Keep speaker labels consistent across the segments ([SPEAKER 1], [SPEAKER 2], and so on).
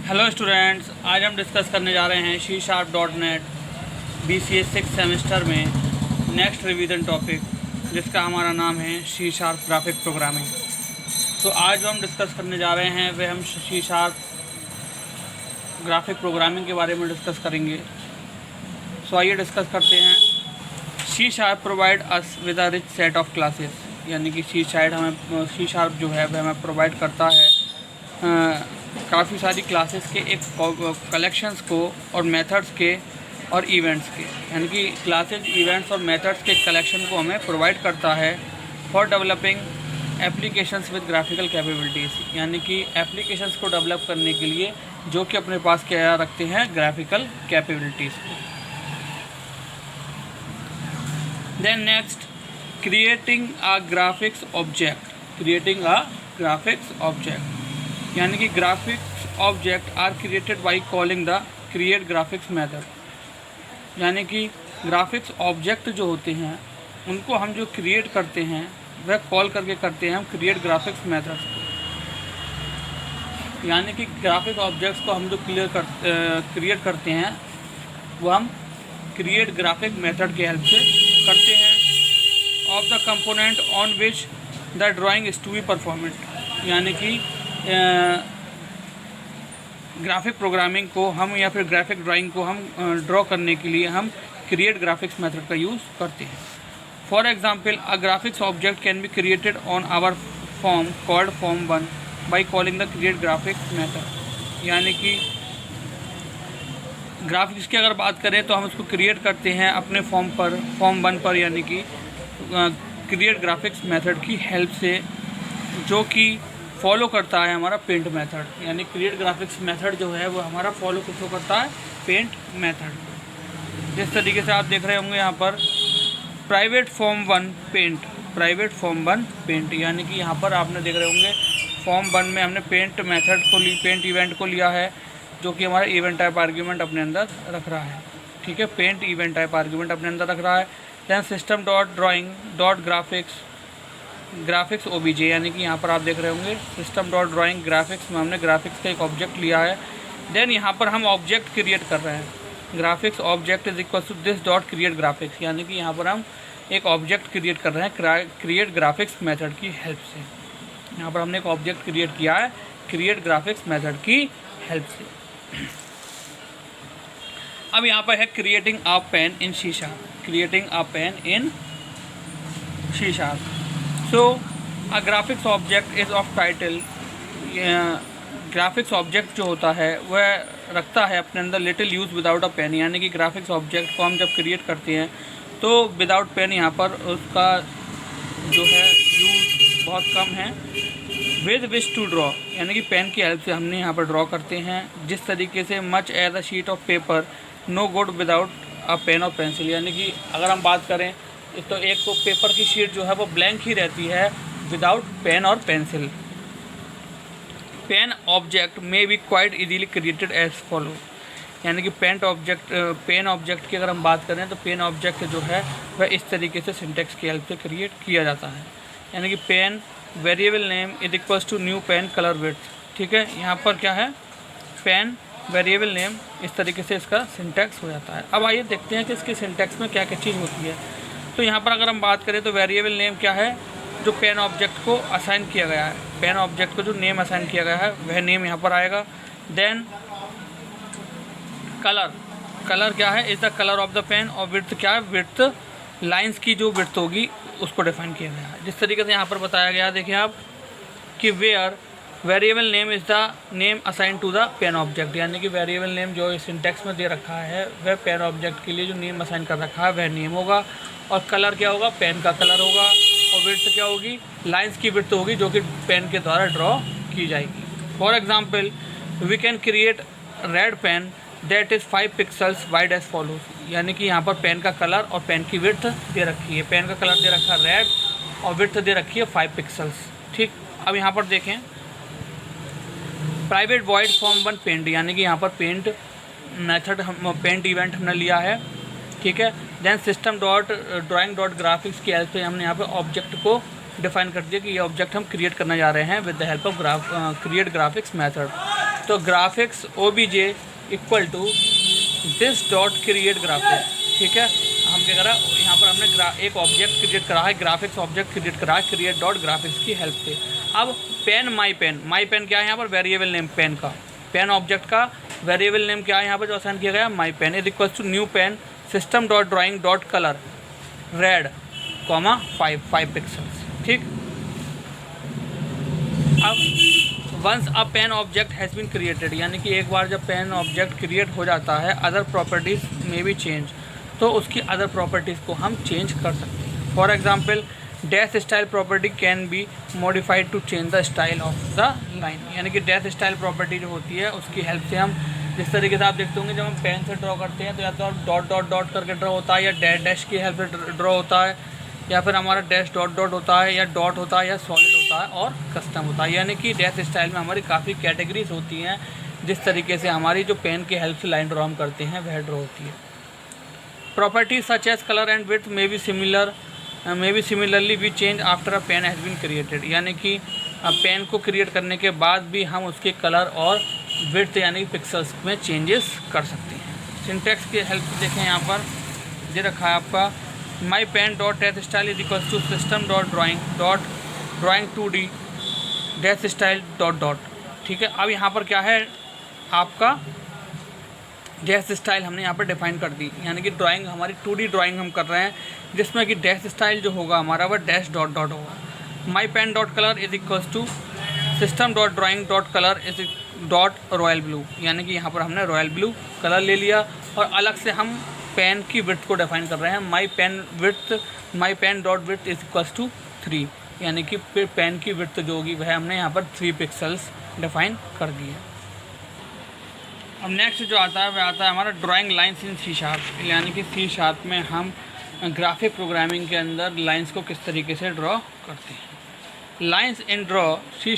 [SPEAKER 1] Hello students, आज हम discuss करने जा रहे हैं C#.NET BCA 6 सेमेस्टर में नेक्स्ट रिवीजन टॉपिक, जिसका हमारा नाम है C# ग्राफिक प्रोग्रामिंग। तो आज जो हम डिस्कस करने जा रहे हैं वह हम C# ग्राफिक प्रोग्रामिंग के बारे में डिस्कस करेंगे। सो आइए डिस्कस करते हैं। C# provide us with a rich set of classes, यानी कि C# जो है वह हमें प्रोवाइड करता है काफ़ी सारी क्लासेस के एक कलेक्शंस को और मेथड्स के और इवेंट्स के, यानी कि क्लासेस, इवेंट्स और मेथड्स के कलेक्शन को हमें प्रोवाइड करता है for developing applications with graphical capabilities, यानी कि एप्लीकेशंस को डेवलप करने के लिए जो कि अपने पास क्या रखते हैं, graphical capabilities. Then next, creating a graphics object, यानी कि graphics object are created by calling the create graphics method, यानी कि ग्राफिक्स ऑब्जेक्ट जो होते हैं उनको हम जो क्रिएट करते हैं वह कॉल करके करते हैं हम क्रिएट ग्राफिक्स मेथड। यानी कि ग्राफिक ऑब्जेक्ट्स को हम जो क्रिएट करते हैं वो हम क्रिएट ग्राफिक मेथड के हेल्प से करते हैं। Of the component on which the drawing is to be performed, यानी कि ग्राफिक प्रोग्रामिंग को हम या फिर ग्राफिक ड्राइंग को हम ड्रॉ करने के लिए हम क्रिएट ग्राफिक्स मेथड का यूज़ करते हैं। For example, a graphics object can be created on our form called form 1 by calling the create graphics method, यानी कि ग्राफिक्स की अगर बात करें तो हम उसको क्रिएट करते हैं अपने फॉर्म 1 पर, यानी कि क्रिएट ग्राफिक्स मेथड की हेल्प से, जो कि फॉलो करता है हमारा पेंट मेथड। यानी क्रिएट ग्राफिक्स मेथड जो है वो हमारा फॉलो किसको करता है, पेंट मेथड। जिस तरीके से आप देख रहे होंगे यहाँ पर प्राइवेट फॉर्म 1 पेंट, यानी कि यहाँ पर आपने देख रहे होंगे फॉर्म 1 में हमने पेंट मेथड को पेंट इवेंट को लिया है, जो कि हमारा इवेंट टाइप आर्ग्यूमेंट अपने अंदर रख रहा है। ठीक है, पेंट इवेंट टाइप आर्ग्यूमेंट अपने अंदर रख रहा है। Then system dot drawing dot graphics OBJ, यानी कि यहाँ पर आप देख रहे होंगे सिस्टम डॉट ड्राइंग ग्राफिक्स में हमने ग्राफिक्स का एक ऑब्जेक्ट लिया है। देन यहाँ पर हम ऑब्जेक्ट क्रिएट कर रहे हैं, graphics object is equal to this dot create graphics, यानी कि यहाँ पर हम एक ऑब्जेक्ट क्रिएट कर रहे हैं क्रिएट ग्राफिक्स मेथड की हेल्प से। यहाँ पर हमने एक ऑब्जेक्ट क्रिएट किया है क्रिएट ग्राफिक्स मेथड की हेल्प से। अब यहाँ पर है creating a pen in C#, so a graphics object is of title. Graphics object जो होता है वह रखता है अपने अंदर little use without a pen, यानी कि ग्राफिक्स ऑब्जेक्ट को हम जब क्रिएट करते हैं तो विदाउट पेन यहाँ पर उसका जो है यूज़ बहुत कम है। विद विश टू ड्रॉ, यानी कि पेन की हेल्प से हमने यहाँ पर ड्रॉ करते हैं। जिस तरीके से much as a sheet of paper no good without a pen और पेंसिल, यानी कि अगर हम बात करें तो एक तो पेपर की शीट जो है वो ब्लैंक ही रहती है विदाउट पेन और पेंसिल। पेन ऑब्जेक्ट में be quite easily created as follow, यानी कि पेन ऑब्जेक्ट की अगर हम बात करें तो पेन ऑब्जेक्ट जो है वह इस तरीके से सिंटेक्स की हेल्प से क्रिएट किया जाता है। यानी कि pen variable name is equals to new pen colour width. ठीक है, यहाँ पर क्या है, पेन वेरिएबल नेम, इस तरीके से इसका सिंटेक्स हो जाता है। अब आइए देखते हैं कि इसके सिंटेक्स में क्या क्या चीज़ होती है। तो यहाँ पर अगर हम बात करें तो वेरिएबल नेम क्या है, जो पेन ऑब्जेक्ट को असाइन किया गया है, पेन ऑब्जेक्ट को जो नेम असाइन किया गया है वह नेम यहाँ पर आएगा। देन कलर क्या है, is the colour of the pen, और विड्थ क्या है, विड्थ लाइंस की जो विड्थ होगी उसको डिफाइन किया गया है। जिस तरीके से यहाँ पर बताया गया है, देखिए आप कि where variable name is the name assign to the pen object, यानी कि वेरिएबल नेम जो सिंटेक्स में दे रखा है वह पेन ऑब्जेक्ट के लिए जो नेम असाइन कर रखा है वह नेम होगा। और कलर क्या होगा, पेन का कलर होगा। और विड्थ क्या होगी, लाइंस की विड्थ होगी जो कि पेन के द्वारा ड्रॉ की जाएगी। For example, we can create red pen that is 5 pixels wide as follows, यानी कि यहाँ पर पेन का कलर और पेन की विड्थ दे रखी है। पेन का कलर दे रखा है रेड और विड्थ दे रखी है 5 पिक्सल्स। ठीक, अब यहाँ पर देखें प्राइवेट वॉइड फॉर्म 1 पेंट, यानी कि यहाँ पर पेंट मेथड पेंट इवेंट हमने लिया है। ठीक है, then system dot drawing dot graphics की हेल्प से हमने यहाँ पे ऑब्जेक्ट को डिफाइन कर दिया कि ये ऑब्जेक्ट हम क्रिएट करने जा रहे हैं with the help of create graphics method. तो graphics OBJ equal to this dot create graphics, ठीक है। हम क्या करा, यहाँ पर हमने एक ऑब्जेक्ट क्रिएट करा है, ग्राफिक्स ऑब्जेक्ट क्रिएट करा है क्रिएट डॉट ग्राफिक्स की हेल्प से। अब पेन माई पेन क्या है यहाँ पर, वेरिएबल नेम पेन का, पेन ऑब्जेक्ट का वेरिएबल नेम क्या है यहाँ पर जो असाइन किया गया, my pen is equal to new pen system dot drawing dot colour red comma 5 pixels, ठीक। अब once a pen object has been created, यानी कि एक बार जब पेन ऑब्जेक्ट क्रिएट हो जाता है, अदर प्रॉपर्टीज़ में भी चेंज, तो उसकी अदर प्रॉपर्टीज़ को हम चेंज कर सकते हैं। For example dash style property can be modified to change the style of the line, यानी कि डैश स्टाइल प्रॉपर्टी जो होती है उसकी हेल्प से हम जिस तरीके से आप देखते होंगे जब हम पेन से ड्रॉ करते हैं तो या तो डॉट डॉट डॉट करके ड्रॉ होता है, या डैश डैश की हेल्प से ड्रॉ होता है, या फिर हमारा डैश डॉट डॉट होता है, या डॉट होता है, या सॉलिड होता है, और कस्टम होता है। यानी कि डैश स्टाइल में हमारी काफ़ी कैटेगरीज होती हैं, जिस तरीके से हमारी जो पेन की हेल्प से लाइन ड्रॉ हम करते हैं वह ड्रॉ होती है। Properties such as colour and width may be similarly be change after a pen has been created, यानी कि पेन को क्रिएट करने के बाद भी हम उसके कलर और विड्थ यानी कि पिक्सल्स में चेंजेस कर सकते हैं। सिंटैक्स की हेल्प से देखें, यहाँ पर ये रखा है आपका my pen dot dash style is equal to system dot drawing 2D dash style dot dot, ठीक है। अब यहाँ पर क्या है, आपका डैश स्टाइल हमने यहाँ पर डिफाइन कर दी, यानी कि ड्राइंग हमारी 2D ड्राइंग हम कर रहे हैं, जिसमें कि डैश स्टाइल जो होगा हमारा वह डैश डॉट डॉट होगा। My pen dot colour is equals to system dot drawing dot colour is dot royal blue, यानी कि यहाँ पर हमने रॉयल ब्लू कलर ले लिया, और अलग से हम पेन की विड्थ को डिफाइन कर रहे हैं। My pen dot width is equals to 3, यानी कि फिर पेन की विड्थ जो होगी वह हमने यहाँ पर 3 पिक्सल्स डिफाइन कर दी है। अब नेक्स्ट जो आता है वह आता है हमारा ड्राइंग लाइन्स इन C#, यानी कि C# में हम ग्राफिक प्रोग्रामिंग के अंदर लाइंस को किस तरीके से ड्रॉ करते हैं। लाइंस इन ड्रॉ C#,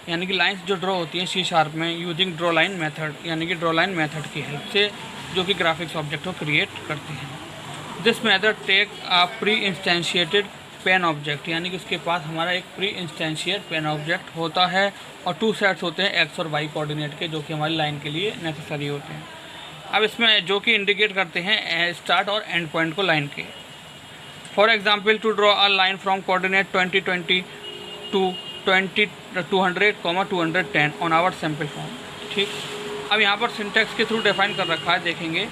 [SPEAKER 1] यानी कि लाइंस जो ड्रॉ होती हैं C# में यूजिंग ड्रॉ लाइन मेथड, यानी कि ड्रॉ लाइन मेथड की हेल्प से, जो कि ग्राफिक्स ऑब्जेक्ट को क्रिएट करते हैं। This method take a pre instantiated pen object, यानी कि उसके पास हमारा एक प्री इंस्टेंशिएट पेन ऑब्जेक्ट होता है, और 2 सेट्स होते हैं X और Y कोऑर्डिनेट के, जो कि हमारी लाइन के लिए नेसेसरी होते हैं। अब इसमें जो कि इंडिकेट करते हैं स्टार्ट और एंड पॉइंट को लाइन के। For example to draw a line from coordinate 2020 to 200, 210 on our sample form, ठीक। अब यहाँ पर सिंटैक्स के थ्रू डिफाइन कर रखा है, देखेंगे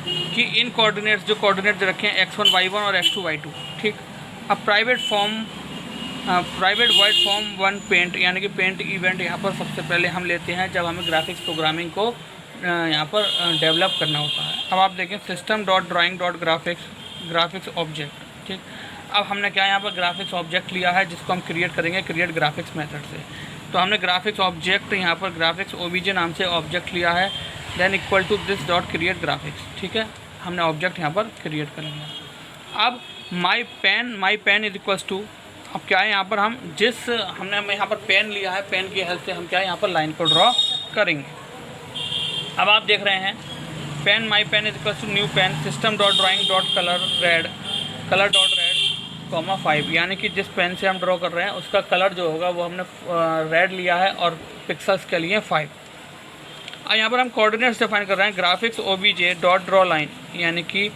[SPEAKER 1] कि इन कोऑर्डिनेट्स जो कोऑर्डिनेट रखे हैं X1 Y1 और X2 Y2, ठीक। अब प्राइवेट वॉइड फॉर्म 1 पेंट, यानी कि पेंट इवेंट यहाँ पर सबसे पहले हम लेते हैं जब हमें ग्राफिक्स प्रोग्रामिंग को यहाँ पर डेवलप करना होता है। अब आप देखें system dot drawing dot graphics object, ठीक। अब हमने क्या यहाँ पर ग्राफिक्स ऑब्जेक्ट लिया है, जिसको हम क्रिएट करेंगे क्रिएट ग्राफिक्स मेथड से। तो हमने ग्राफिक्स ऑब्जेक्ट यहाँ पर ग्राफिक्स OBJ नाम से ऑब्जेक्ट लिया है, then equal to this dot create graphics, ठीक है। हमने ऑब्जेक्ट यहाँ पर क्रिएट करेंगे। अब my pen is equals to, अब क्या है यहाँ पर हमने यहाँ पर पेन लिया है, पेन की हेल्प से हम क्या है यहाँ पर लाइन को ड्रॉ करेंगे। अब आप देख रहे हैं my pen is equals to new pen system dot drawing dot colour dot red comma 5, यानी कि जिस पेन से हम ड्रॉ कर रहे हैं उसका कलर जो होगा वो हमने रेड लिया है, और पिक्सल्स के लिए 5। अब यहाँ पर हम कोऑर्डिनेट्स डिफाइन कर रहे हैं graphics OBJ dot draw line, यानी कि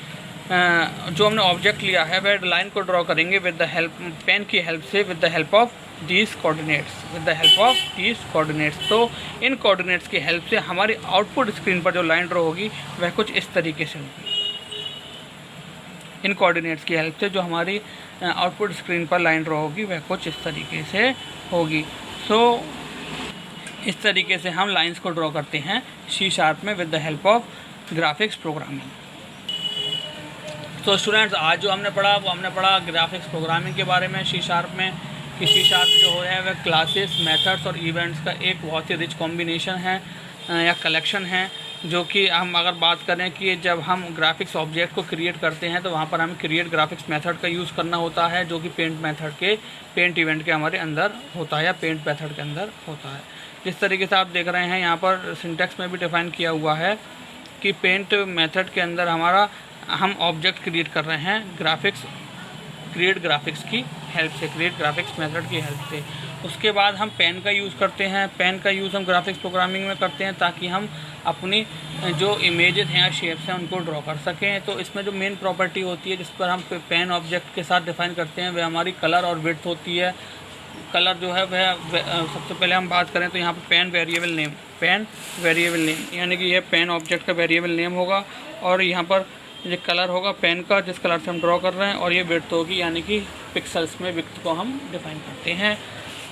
[SPEAKER 1] जो हमने ऑब्जेक्ट लिया है वह लाइन को ड्रॉ करेंगे विद द हेल्प पेन की हेल्प से, with the help of these coordinates. तो इन कोऑर्डिनेट्स की हेल्प से हमारी आउटपुट स्क्रीन पर जो लाइन ड्रॉ होगी वह कुछ इस तरीके से होगी। इन कोऑर्डिनेट्स की हेल्प से जो हमारी आउटपुट स्क्रीन पर लाइन ड्रॉ होगी वह कुछ इस तरीके से होगी। सो इस तरीके से हम लाइंस को ड्रॉ करते हैं C# में with the help of graphics programming. तो स्टूडेंट्स आज जो हमने पढ़ा वो हमने पढ़ा ग्राफिक्स प्रोग्रामिंग के बारे में C# में, कि C# जो है वह क्लासेस, मेथड्स और इवेंट्स का एक बहुत ही रिच कॉम्बिनेशन है या कलेक्शन है, जो कि हम अगर बात करें कि जब हम ग्राफिक्स ऑब्जेक्ट को क्रिएट करते हैं तो वहाँ पर हमें क्रिएट ग्राफिक्स मेथड का यूज़ करना होता है, जो कि पेंट इवेंट के हमारे अंदर होता है या पेंट मेथड के अंदर होता है। जिस तरीके से आप देख रहे हैं यहाँ पर सिंटैक्स में भी डिफाइन किया हुआ है कि पेंट मेथड के अंदर हम ऑब्जेक्ट क्रिएट कर रहे हैं क्रिएट ग्राफिक्स की हेल्प से, क्रिएट ग्राफिक्स मेथड की हेल्प से। उसके बाद हम पेन का यूज़ करते हैं। पेन का यूज़ हम ग्राफिक्स प्रोग्रामिंग में करते हैं ताकि हम अपनी जो इमेजेस हैं या शेप्स हैं उनको ड्रॉ कर सकें। तो इसमें जो मेन प्रॉपर्टी होती है जिस पर हम पेन ऑब्जेक्ट के साथ डिफ़ाइन करते हैं वह हमारी कलर और विड्थ होती है। कलर जो है वह सबसे पहले हम बात करें तो यहाँ पर पेन वेरिएबल नेम यानी कि यह पेन ऑब्जेक्ट का वेरिएबल नेम होगा, और यहाँ पर ये कलर होगा पेन का जिस कलर से हम ड्रॉ कर रहे हैं, और ये विड्थ होगी यानी कि पिक्सल्स में विड्थ को हम डिफ़ाइन करते हैं।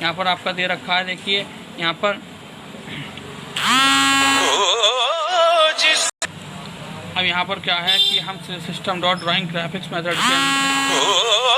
[SPEAKER 1] यहाँ पर आपका दे रखा है, देखिए यहाँ पर अब यहाँ पर क्या है कि हम system dot drawing graphics method के